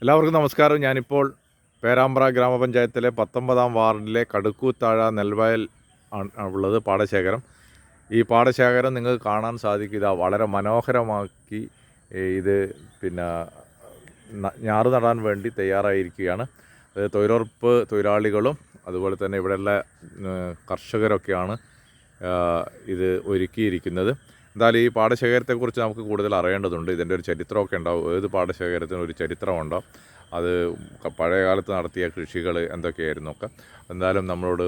എല്ലാവർക്കും നമസ്കാരം. ഞാനിപ്പോൾ പേരാമ്പ്ര ഗ്രാമപഞ്ചായത്തിലെ 19-ാം വാർഡിലെ കടുക്കൂത്താഴ നെൽവയൽ ഉള്ളത് പാടശേഖരം. ഈ പാടശേഖരം നിങ്ങൾക്ക് കാണാൻ സാധിക്കും. ഇതാ വളരെ മനോഹരമാക്കി ഇത് ഞാറ് നടാൻ വേണ്ടി തയ്യാറായിരിക്കുകയാണ്. തൊഴിലുറപ്പ് തൊഴിലാളികളും അതുപോലെ തന്നെ ഇവിടെയുള്ള കർഷകരൊക്കെയാണ് ഇത് ഒരുക്കിയിരിക്കുന്നത്. എന്തായാലും ഈ പാടശേഖരത്തെക്കുറിച്ച് നമുക്ക് കൂടുതൽ അറിയേണ്ടതുണ്ട്. ഇതിൻ്റെ ഒരു ചരിത്രമൊക്കെ ഉണ്ടാവും. ഏത് പാടശേഖരത്തിനും ഒരു ചരിത്രമുണ്ടാവും. അത് പഴയ കാലത്ത് നടത്തിയ കൃഷികൾ എന്തൊക്കെയായിരുന്നു ഒക്കെ. എന്തായാലും നമ്മളോട്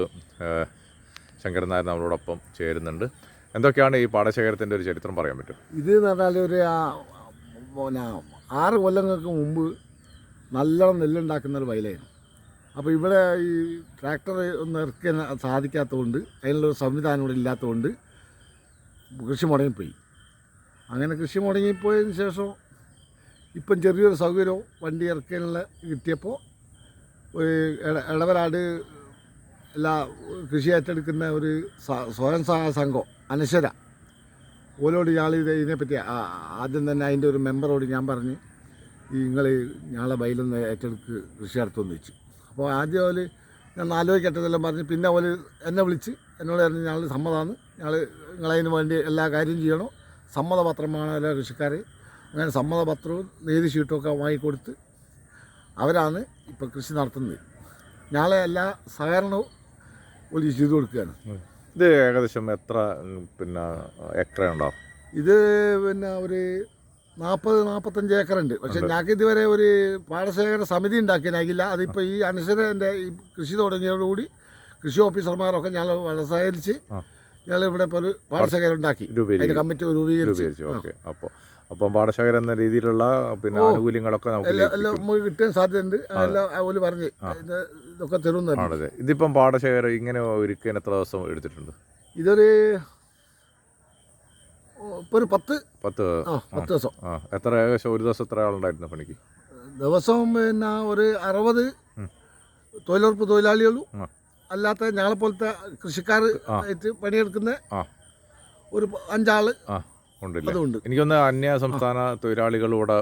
ശങ്കരൻ നായർ നമ്മളോടൊപ്പം ചേരുന്നുണ്ട്. എന്തൊക്കെയാണ് ഈ പാടശേഖരത്തിൻ്റെ ഒരു ചരിത്രം പറയാൻ പറ്റും? ഇത് എന്ന് പറഞ്ഞാൽ ഒരു 6 കൊല്ലങ്ങൾക്ക് മുമ്പ് നല്ലോണം നെല്ലുണ്ടാക്കുന്ന ഒരു വയലായിരുന്നു. അപ്പോൾ ഇവിടെ ഈ ട്രാക്ടർ ഒന്നും ഇറക്കാൻ സാധിക്കാത്തതുകൊണ്ട്, അതിനുള്ളൊരു സംവിധാനം ഇവിടെ ഇല്ലാത്തതുകൊണ്ട് കൃഷി മുടങ്ങിപ്പോയി. അങ്ങനെ കൃഷി മുടങ്ങിപ്പോയതിന് ശേഷം ഇപ്പം ചെറിയൊരു സൗകര്യം വണ്ടി ഇറക്കാനുള്ള കിട്ടിയപ്പോൾ ഒരു ഇടവരാട് എല്ലാ കൃഷി ഏറ്റെടുക്കുന്ന ഒരു സ്വയം സഹായ സംഘം അനശ്വര ഓലോട് ഇതിനെപ്പറ്റി ആദ്യം തന്നെ അതിൻ്റെ ഒരു മെമ്പറോട് ഞാൻ പറഞ്ഞ് നിങ്ങൾ ഞങ്ങളെ വയലൊന്ന് ഏറ്റെടുക്ക് കൃഷി നടത്തുമെന്ന് വെച്ചു. അപ്പോൾ ആദ്യം ഓല് ഞാൻ ആലോചിക്കട്ടെന്നെല്ലാം പറഞ്ഞ് പിന്നെ ഓല് എന്നെ വിളിച്ച് എന്നോട് പറഞ്ഞ് ഞങ്ങൾ സമ്മതമാണ്, നിങ്ങളതിന് വേണ്ടി എല്ലാ കാര്യം ചെയ്യണം, സമ്മതപത്രമാണ് എല്ലാ കൃഷിക്കാർ. അങ്ങനെ സമ്മതപത്രവും നീതി ഷീട്ടുമൊക്കെ വാങ്ങിക്കൊടുത്ത് അവരാണ് ഇപ്പോൾ കൃഷി നടത്തുന്നത്. ഞങ്ങളെ എല്ലാ സഹകരണവും ഒലി ചെയ്തു കൊടുക്കുകയാണ്. ഇത് ഏകദേശം എത്ര ഏക്കർ ഉണ്ടാവും? ഇത് ഒരു 40-45 ഏക്കറുണ്ട്. പക്ഷെ ഞങ്ങൾക്ക് ഇതുവരെ ഒരു പാടശേഖര സമിതി ഉണ്ടാക്കിയാനാകില്ല. അതിപ്പോൾ ഈ അനുസരൻ്റെ ഈ കൃഷി തുടങ്ങിയതോടുകൂടി കൃഷി ഓഫീസർമാരൊക്കെ ഞങ്ങൾ വളരെ സഹകരിച്ച് ഞങ്ങൾ ഇവിടെ ഇപ്പോൾ ഒരു പാടശേഖരം ഉണ്ടാക്കി അതിൻ്റെ കമ്മിറ്റി രൂപീകരിച്ചു. അപ്പം പാടശേഖരം എന്ന രീതിയിലുള്ള ആനുകൂല്യങ്ങളൊക്കെ നമുക്ക് കിട്ടാൻ സാധ്യതയുണ്ട്. അതെല്ലാം ഓല് പറഞ്ഞ് ഇതൊക്കെ തരുന്നുണ്ട്. ഇതിപ്പം പാടശേഖരം ഇങ്ങനെ ഒരുക്കാൻ എത്ര ദിവസം എടുത്തിട്ടുണ്ട്? ഇതൊരു ഇപ്പോൾ ഒരു 10 ദിവസം. എത്ര ഏകദേശം ഒരു ദിവസം എത്ര ആളുണ്ടായിരുന്നു പണിക്ക്? ദിവസം ഒരു 60 തൊഴിലുറപ്പ് തൊഴിലാളികളും അല്ലാത്ത ഞങ്ങളെപ്പോലത്തെ കൃഷിക്കാർ ആയിട്ട് പണിയെടുക്കുന്ന ഒരു 5 ആള് അതുണ്ട്. എനിക്കൊന്ന് അന്യ സംസ്ഥാന തൊഴിലാളികൾ ഇവിടെ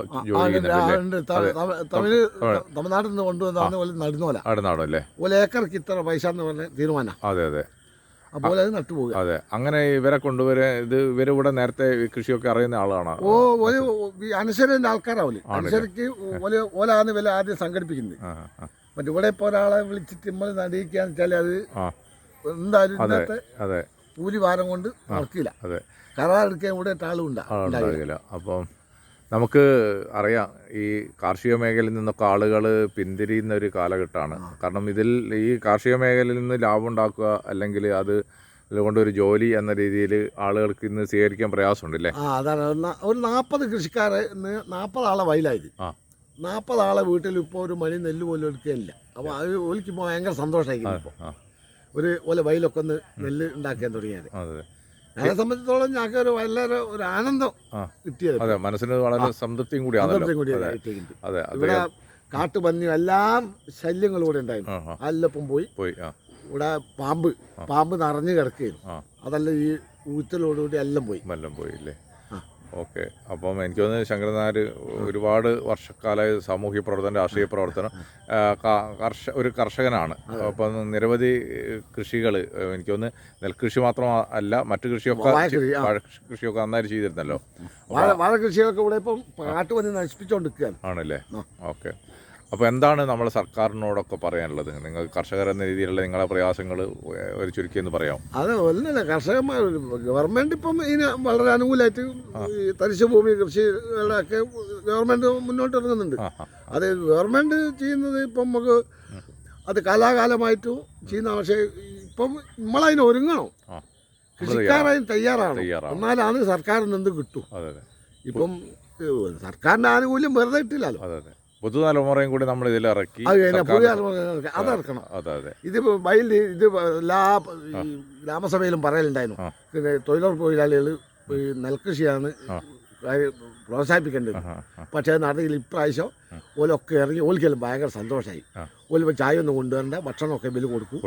തമിഴ്നാട്ടിൽ നിന്ന് കൊണ്ടുവന്നാണ് നടുന്നോല ഓല ഏക്കർക്ക് ഇത്ര പൈസ എന്ന് പറഞ്ഞ തീരുമാനം. അതെ. അപ്പോൾ അത് നട്ടുപോകുക. അതെ. അങ്ങനെ ഇവരെ കൊണ്ടുവരാൻ ഇവരിവിടെ നേരത്തെ കൃഷിയൊക്കെ അറിയുന്ന ആളാണ്. ഒരു അനുസരിന്റെ ആൾക്കാരാവില്ല. അനുസരിക്ക് ഓലാണ് വില ആദ്യം സംഘടിപ്പിക്കുന്നത്. മറ്റേ ഇവിടെ ഇപ്പോൾ ഒരാളെ വിളിച്ചിട്ട് നമ്മൾ നടിയിക്കാന്ന് വെച്ചാൽ അത് എന്തായാലും ഇന്നത്തെ കൂലി ഭാരം കൊണ്ട് നടക്കില്ല. കരാറെടുക്കാൻ ഇവിടെ ആളും ഉണ്ടാകില്ല. അപ്പം നമുക്ക് അറിയാം, ഈ കാർഷിക മേഖലയിൽ നിന്നൊക്കെ ആളുകൾ പിന്തിരിയുന്ന ഒരു കാലഘട്ടമാണ്. കാരണം ഈ കാർഷിക മേഖലയിൽ നിന്ന് ലാഭം ഉണ്ടാക്കുക അല്ലെങ്കിൽ അതുകൊണ്ടൊരു ജോലി എന്ന രീതിയിൽ ആളുകൾക്ക് ഇന്ന് സ്വീകരിക്കാൻ പ്രയാസമുണ്ടല്ലേ? അതാണ്. ഒരു 40 കൃഷിക്കാരെ 40 ആളെ വയലായത്. 40 ആളെ വീട്ടിൽ ഇപ്പോൾ ഒരു മണി നെല്ല് പോലും എടുക്കുകയില്ല. അപ്പോൾ അത് ഒലിക്കുമ്പോൾ ഭയങ്കര സന്തോഷമായിരിക്കും. ഇപ്പോൾ ഒരു വയലൊക്കെ ഒന്ന് നെല്ല് ഉണ്ടാക്കാൻ തുടങ്ങിയത് ഞങ്ങളെ സംബന്ധിച്ചോളം ഞങ്ങൾക്ക് ഒരു ആനന്ദം കിട്ടിയത്. അതെ, മനസ്സിന് വളരെ സംതൃപ്തിയും കൂടിയാണ്. ഇവിടെ കാട്ടുപന്നി എല്ലാം ശല്യങ്ങളും കൂടെ ഉണ്ടായിരുന്നു. അല്ലപ്പം പോയി ഇവിടെ പാമ്പ് നിറഞ്ഞു കിടക്കുകയായിരുന്നു. അതല്ല ഈ ഊറ്റലോടുകൂടി എല്ലാം പോയില്ലേ? ഓക്കെ. അപ്പം എനിക്ക് തോന്നുന്നു ശങ്കരൻ നായർ ഒരുപാട് വർഷക്കാലമായി സാമൂഹ്യ പ്രവർത്തനം, രാഷ്ട്രീയ പ്രവർത്തനം, ഒരു കർഷകനാണ്. അപ്പം നിരവധി കൃഷികൾ, എനിക്ക് തോന്നുന്നു നെൽകൃഷി മാത്രം അല്ല, മറ്റു കൃഷിയൊക്കെ നന്നായി ചെയ്തിരുന്നല്ലോ. വാഴ കൃഷിയൊക്കെ ഇവിടെ ഇപ്പം കാട്ടുപന്നി നശിപ്പിച്ചുകൊണ്ടിരിക്കുകയാണ്. ആണല്ലേ? ഓക്കെ. അപ്പോൾ എന്താണ് നമ്മൾ സർക്കാരിനോടൊക്കെ പറയാനുള്ളത്? നിങ്ങൾ കർഷകർ എന്ന രീതിയിലുള്ള നിങ്ങളെ പ്രയാസങ്ങൾ ഒരു ചുരുക്കിയെന്ന് പറയാം. അത് ഒന്നുമില്ല, കർഷകന്മാർ ഗവൺമെൻറ് ഇപ്പം ഇതിന് വളരെ അനുകൂലമായിട്ട് തരിശുഭൂമി കൃഷികളൊക്കെ ഗവൺമെൻറ് മുന്നോട്ട് ഇറങ്ങുന്നുണ്ട്. അത് ഗവൺമെൻറ് ചെയ്യുന്നത് ഇപ്പം നമുക്ക് അത് കാലാകാലമായിട്ടും ചെയ്യുന്ന. പക്ഷേ ഇപ്പം നമ്മളതിന് ഒരുങ്ങണം, കൃഷിക്കാരതിന് തയ്യാറാണ്. എന്നാലാണ് സർക്കാരിൽ നിന്ന് കിട്ടും. ഇപ്പം സർക്കാരിൻ്റെ ആനുകൂല്യം വെറുതെ ഇട്ടില്ലല്ലോ. പുതുതലമുറയും കൂടി നമ്മൾ ഇതിൽ ഇറക്കി അതിറക്കണം. ഇത് വയലിൽ ഇത് എല്ലാ ഗ്രാമസഭയിലും പറയലുണ്ടായിരുന്നു. തൊഴിലുറപ്പ് തൊഴിലാളികൾ നെൽകൃഷിയാണ് പ്രോത്സാഹിപ്പിക്കേണ്ടത്. പക്ഷേ നടത്തിയിൽ ഇപ്രാവശ്യം ഓലൊക്കെ ഇറങ്ങി ഓലിക്കെല്ലാം ഭയങ്കര സന്തോഷമായി. ഓലിപ്പോൾ ചായ ഒന്നും കൊണ്ടുവരേണ്ട, ഭക്ഷണമൊക്കെ ബില്ല് കൊടുക്കും.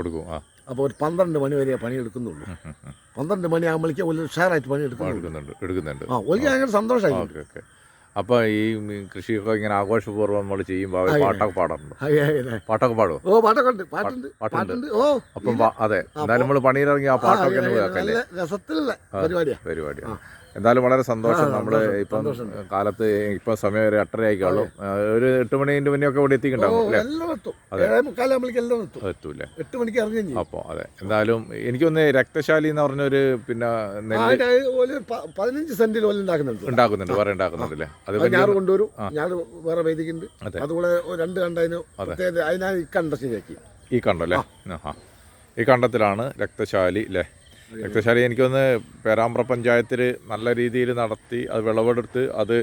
അപ്പോൾ ഒരു 12 മണി വരെ പണിയെടുക്കുന്നുള്ളൂ. 12 മണിയാകുമ്പോഴേക്കും ഒരു ഉഷാറായിട്ട് പണിയെടുക്കുന്നുണ്ട്. ഓലിക്ക് ഭയങ്കര സന്തോഷമായി. അപ്പോൾ ഈ കൃഷിയൊക്കെ ഇങ്ങനെ ആഘോഷപൂർവ്വം നമ്മൾ ചെയ്യുമ്പോൾ അവർ പാട്ടൊക്കെ പാടാറുണ്ട്. പാട്ടൊക്കെ പാടുമോ? ഓ പാട്ടൊക്കെ ഉണ്ട്, പാട്ടുണ്ട്. ഓ അപ്പം അതെ, എന്തായാലും നമ്മൾ പണിയിലിറങ്ങി ആ പാട്ടൊക്കെ ഒന്ന് കേൾക്കല്ലേ. രസത്തിലുള്ള പരിപാടിയാണ്. എന്തായാലും വളരെ സന്തോഷം. നമ്മൾ ഇപ്പം കാലത്ത് ഇപ്പം സമയം ഒരു 8:30 ആയിക്കാളും ഒരു 8 മണിൻ്റെ മുന്നേ ഒക്കെ ഇവിടെ എത്തിയിട്ടുണ്ടാവും അല്ലേ? എത്തൂല്ലേ? 8 മണിക്ക് ഇറങ്ങി. അപ്പോൾ അതെ, എന്തായാലും എനിക്കൊന്ന് രക്തശാലി എന്ന് പറഞ്ഞൊരു പിന്നെ നെല്ല് 15 സെന്റിൽ ഉണ്ടാക്കുന്നുണ്ട്, വേറെ ഉണ്ടാക്കുന്നുണ്ടല്ലേ? അത് ഞാൻ കൊണ്ടുവരും, ഞാൻ വേറെ വൈദിക്കുണ്ട്. അതുപോലെ 2 കണ്ടതിന് അതിനാ ഈ കണ്ട ശരിയാക്കി. ഈ കണ്ടല്ലേ? ഈ കണ്ടത്തിലാണ് രക്തശാലി അല്ലേ? രക്തശാലി എനിക്കൊന്ന് പേരാമ്പ്ര പഞ്ചായത്തിൽ നല്ല രീതിയിൽ നടത്തി അത് വിളവെടുത്ത് അത്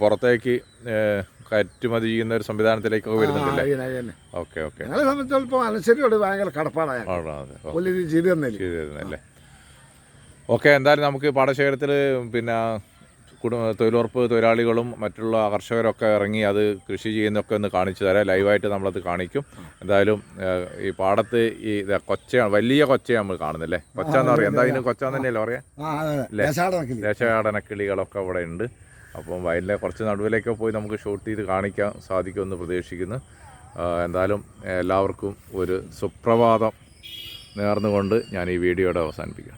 പുറത്തേക്ക് കയറ്റുമതി ചെയ്യുന്ന ഒരു സംവിധാനത്തിലേക്കൊക്കെ വരുന്നുണ്ടല്ലേ? ഓക്കെ. ഞങ്ങളെ സംബന്ധിച്ചിടത്തോളം അനുസരിയോട് ഭയങ്കര കടപ്പാടാണ് ചെയ്തു തന്നല്ലേ? ഓക്കെ, എന്തായാലും നമുക്ക് പാടശേഖരത്തിൽ പിന്നെ തൊഴിലുറപ്പ് തൊഴിലാളികളും മറ്റുള്ള കർഷകരൊക്കെ ഇറങ്ങി അത് കൃഷി ചെയ്യുന്നതൊക്കെ ഒന്ന് കാണിച്ചു തരാം. ലൈവായിട്ട് നമ്മളത് കാണിക്കും. എന്തായാലും ഈ പാടത്ത് ഈ കൊച്ചയാണ്, വലിയ കൊച്ചയാണ് നമ്മൾ കാണുന്നല്ലേ? കൊച്ചാന്ന് പറയാം, എന്താ ഇതിന് കൊച്ചാന്ന് തന്നെയല്ലേ പറയാം? ദേശാടനക്കിളികളൊക്കെ ഇവിടെ ഉണ്ട്. അപ്പം വയലിലെ കുറച്ച് നടുവിലേക്ക് പോയി നമുക്ക് ഷൂട്ട് ചെയ്ത് കാണിക്കാൻ സാധിക്കുമെന്ന് പ്രതീക്ഷിക്കുന്നു. എന്തായാലും എല്ലാവർക്കും ഒരു സുപ്രഭാതം നേർന്നുകൊണ്ട് ഞാൻ ഈ വീഡിയോയുടെ അവസാനിപ്പിക്കാം.